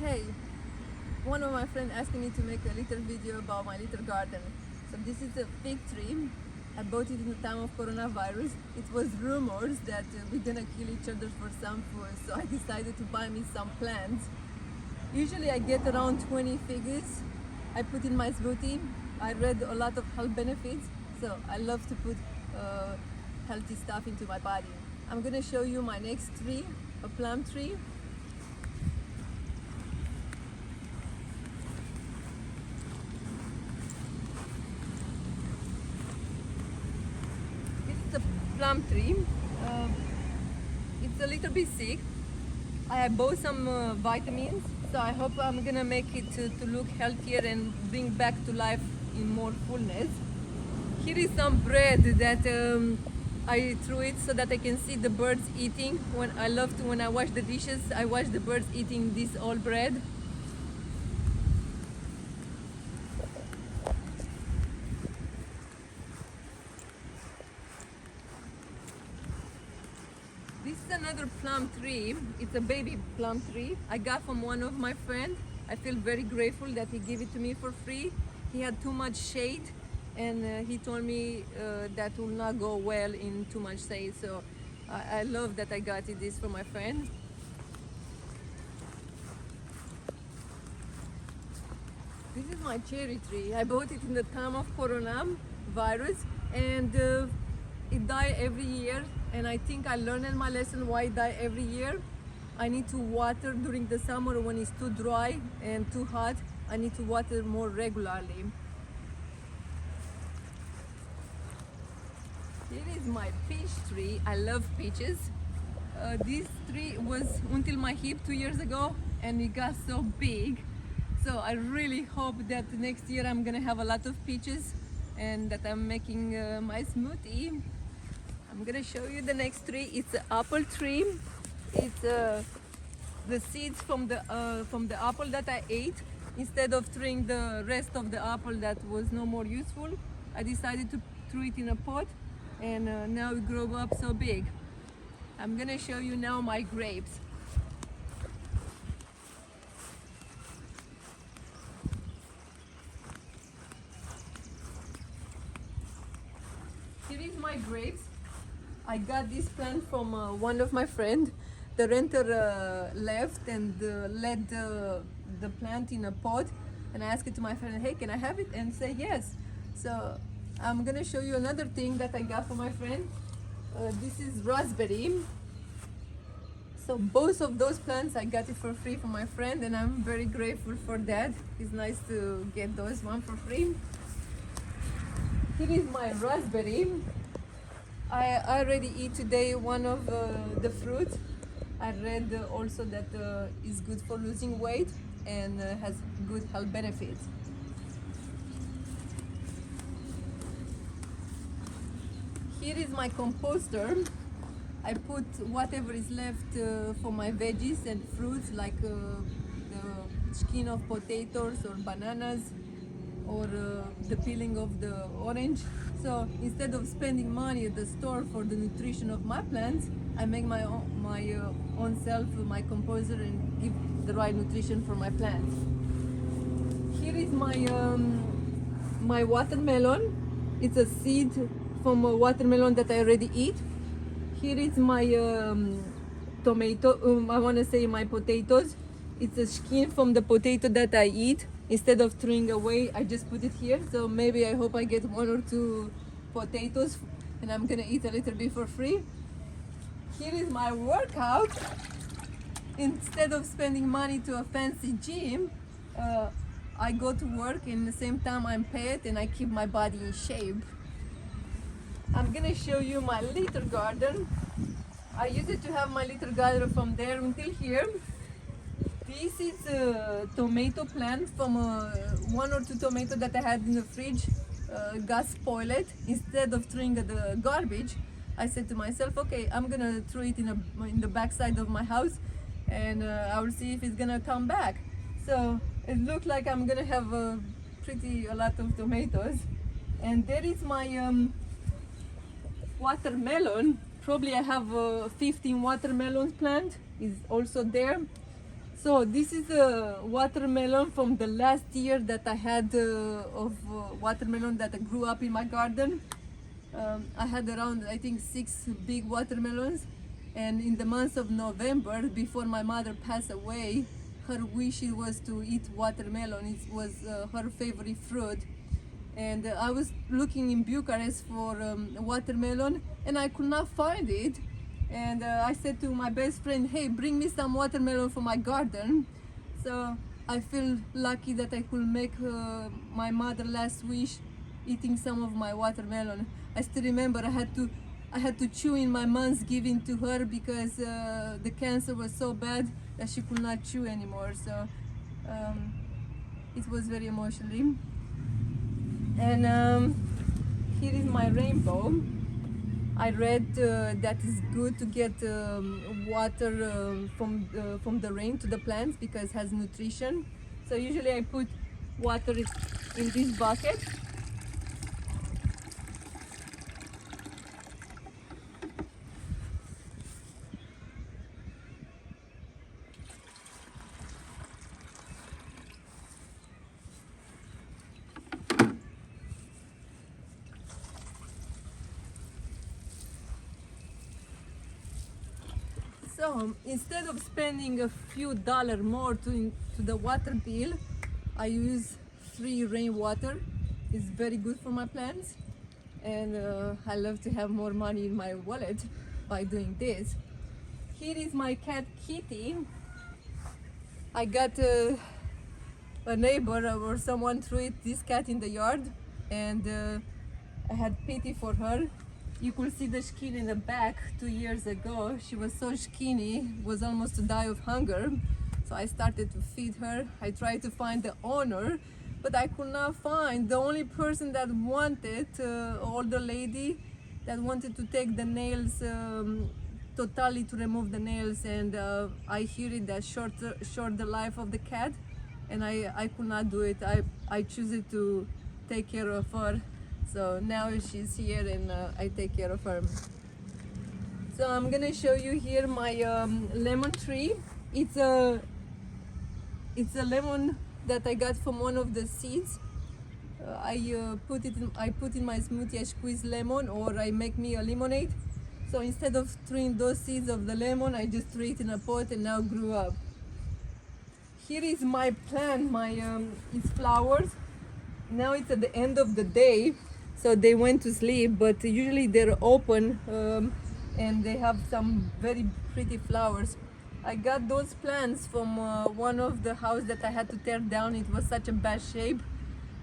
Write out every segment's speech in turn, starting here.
Hey, one of my friends asked me to make a little video about my little garden. So this is a fig tree. I bought it in the time of coronavirus. It was rumors that we're gonna kill each other for some food, so I decided to buy me some plants. Usually I get around 20 figs. I put in my smoothie. I read a lot of health benefits, so I love to put healthy stuff into my body. I'm gonna show you my next tree, a plum tree. This is a plum tree. It's a little bit sick. I bought some vitamins, so I hope I'm gonna make it to look healthier and bring back to life in more fullness. Here is some bread that I threw it so that I can see the birds eating. When I wash the dishes, I watch the birds eating this old bread. This is another plum tree. It's a baby plum tree I got from one of my friends. I feel very grateful that he gave it to me for free. He had too much shade, and he told me that will not go well in too much shade. So I love that I got this for my friend. This is my cherry tree. I bought it in the time of coronavirus, and it died every year. And I think I learned my lesson why it died every year. I need to water during the summer when it's too dry and too hot. I need to water more regularly. Here is my peach tree. I love peaches. This tree was until my hip 2 years ago, and it got so big. So I really hope that next year I'm gonna have a lot of peaches and that I'm making my smoothie. I'm gonna show you the next tree. It's an apple tree. It's the seeds from the apple that I ate. Instead of throwing the rest of the apple that was no more useful, I decided to throw it in a pot, and now it grew up so big. I'm gonna show you now my grapes. Here is my grapes. I got this plant from one of my friends. The renter left and led the plant in a pot, and I asked it to my friend, hey, can I have it? And say yes. So I'm gonna show you another thing that I got from my friend. This is raspberry. So both of those plants I got it for free from my friend, and I'm very grateful for that. It's nice to get those one for free. Here is my raspberry. I already eat today one of the fruits. I read also that it's good for losing weight and has good health benefits. Here is my composter. I put whatever is left for my veggies and fruits, like the skin of potatoes or bananas, or the peeling of the orange. So instead of spending money at the store for the nutrition of my plants, I make my own self my composter and give the right nutrition for my plants. Here is my watermelon. It's a seed from a watermelon that I already eat. Here is my tomato. I want to say my potatoes. It's a skin from the potato that I eat. Instead of throwing away, I just put it here. So maybe I hope I get 1 or 2 potatoes, and I'm gonna eat a little bit for free. Here is my workout. Instead of spending money to a fancy gym, I go to work, and at the same time I'm paid and I keep my body in shape. I'm gonna show you my little garden. I used to have my little garden from there until here. This is a tomato plant from 1 or 2 tomatoes that I had in the fridge. Got spoiled. Instead of throwing the garbage, I said to myself, okay, I'm gonna throw it in the back side of my house, and I will see if it's gonna come back. So it looks like I'm gonna have a lot of tomatoes. And there is my watermelon. Probably I have 15 watermelons plant is also there. So this is a watermelon from the last year that I had of watermelon that I grew up in my garden. I had around, I think, 6 big watermelons, and in the month of November, before my mother passed away, her wish was to eat watermelon. It was her favorite fruit, and I was looking in Bucharest for watermelon, and I could not find it. And I said to my best friend, hey, bring me some watermelon for my garden. So I feel lucky that I could make my mother last wish eating some of my watermelon. I still remember I had to chew in my month's giving to her because the cancer was so bad that she could not chew anymore. So it was very emotional. And here is my rainbow. I read that it's good to get water from the rain to the plants because it has nutrition. So usually I put water in this bucket. So instead of spending a few dollars more to the water bill, I use free rainwater. It's very good for my plants, and I love to have more money in my wallet by doing this. Here is my cat Kitty. I got a neighbor or someone threw this cat in the yard, and I had pity for her. You could see the skin in the back 2 years ago. She was so skinny, was almost to die of hunger. So I started to feed her. I tried to find the owner, but I could not find. The only person that wanted, older lady, that wanted to take the nails, totally to remove the nails, and I hear it that short the life of the cat, and I could not do it. I choose it to take care of her. So now she's here, and I take care of her. So I'm gonna show you here my lemon tree. It's a lemon that I got from one of the seeds. I put in my smoothie. I squeeze lemon, or I make me a lemonade. So instead of throwing those seeds of the lemon, I just threw it in a pot, and now grew up. Here is my plant. It's flowers. Now it's at the end of the day, so they went to sleep, but usually they're open, and they have some very pretty flowers. I got those plants from one of the houses that I had to tear down. It was such a bad shape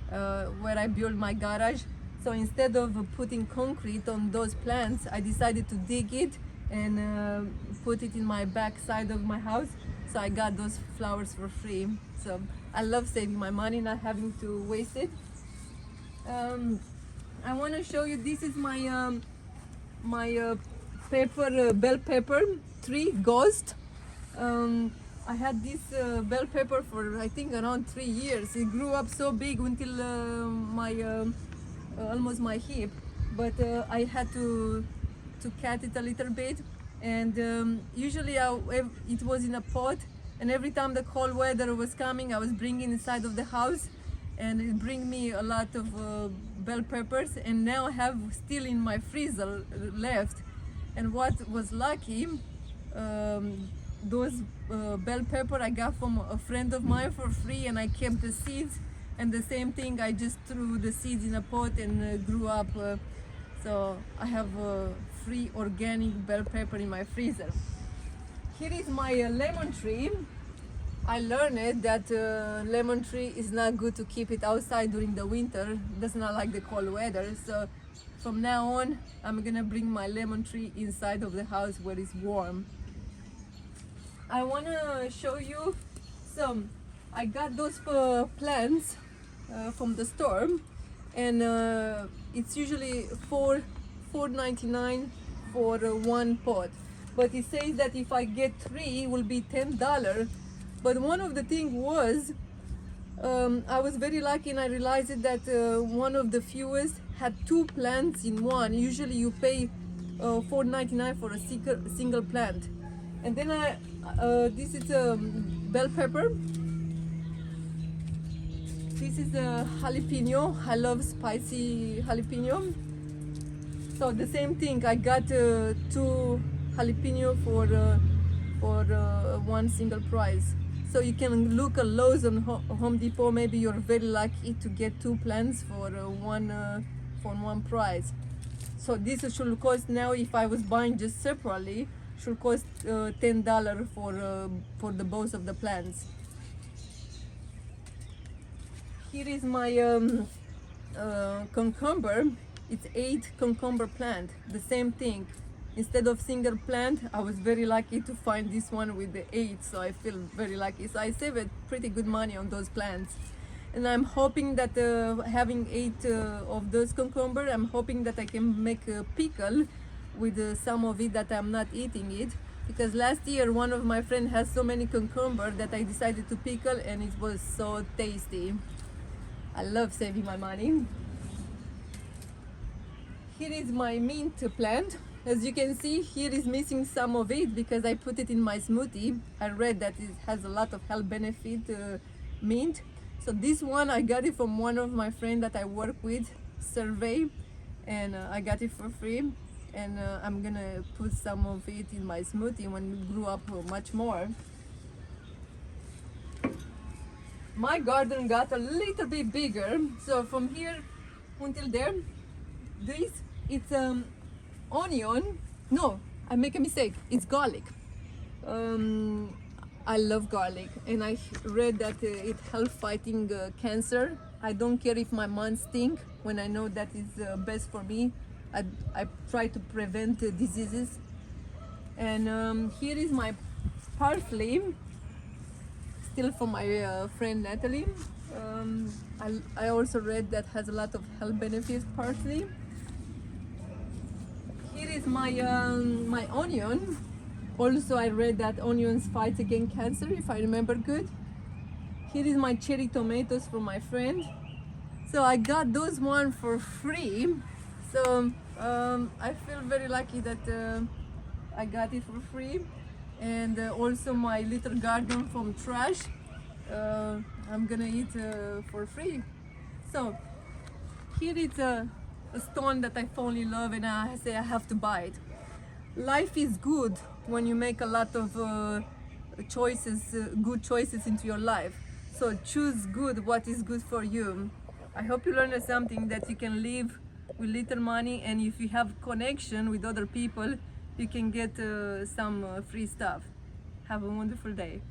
where I built my garage. So instead of putting concrete on those plants, I decided to dig it and put it in my back side of my house. So I got those flowers for free. So I love saving my money, not having to waste it. I want to show you, this is my bell pepper tree, Ghost. I had this bell pepper for, I think, around 3 years. It grew up so big until almost my hip, but I had to cut it a little bit, and usually it was in a pot, and every time the cold weather was coming, I was bringing inside of the house, and it bring me a lot of bell peppers, and now I have still in my freezer left. And what was lucky, those bell pepper I got from a friend of mine for free, and I kept the seeds, and the same thing, I just threw the seeds in a pot and grew up. So I have free organic bell pepper in my freezer. Here is my lemon tree. I learned that lemon tree is not good to keep it outside during the winter. It does not like the cold weather. So from now on, I'm gonna bring my lemon tree inside of the house where it's warm. I wanna show you some. I got those plants from the store, and it's usually $4.99 for one pot. But it says that if I get 3, it will be $10. But one of the things was, I was very lucky, and I realized that one of the fewest had 2 plants in one. Usually you pay $4.99 for a single plant. And then this is bell pepper. This is a jalapeno. I love spicy jalapeno. So the same thing. I got 2 jalapeno for one single price. So you can look at Lowe's and Home Depot. Maybe you're very lucky to get 2 plants for one price. So this should cost now, if I was buying just separately, should cost $10 for the both of the plants. Here is my cucumber. It's 8 cucumber plant. The same thing. Instead of single plant, I was very lucky to find this one with the 8, so I feel very lucky. So I saved pretty good money on those plants. And I'm hoping that having 8 of those cucumber, I'm hoping that I can make a pickle with some of it that I'm not eating it. Because last year one of my friends has so many cucumber that I decided to pickle, and it was so tasty. I love saving my money. Here is my mint plant. As you can see, here is missing some of it because I put it in my smoothie. I read that it has a lot of health benefit, mint. So this one, I got it from one of my friends that I work with, Survey, and I got it for free. And I'm gonna put some of it in my smoothie when we grew up much more. My garden got a little bit bigger, so from here until there, this, it's onion. No, I make a mistake. It's garlic. I love garlic, and I read that it helps fighting cancer. I don't care if my months stink when I know that is best for me. I try to prevent diseases. And here is my parsley, still from my friend Natalie. I also read that has a lot of health benefits, parsley. Here is my my onion. Also, I read that onions fight against cancer, if I remember good. Here is my cherry tomatoes from my friend. So I got those one for free. So I feel very lucky that I got it for free. And also my little garden from trash, I'm gonna eat for free. So here is a stone that I fall in love, and I say I have to buy it. Life is good when you make a lot of choices, good choices into your life. So choose good, what is good for you. I hope you learned something, that you can live with little money, and if you have connection with other people, you can get some free stuff. Have a wonderful day.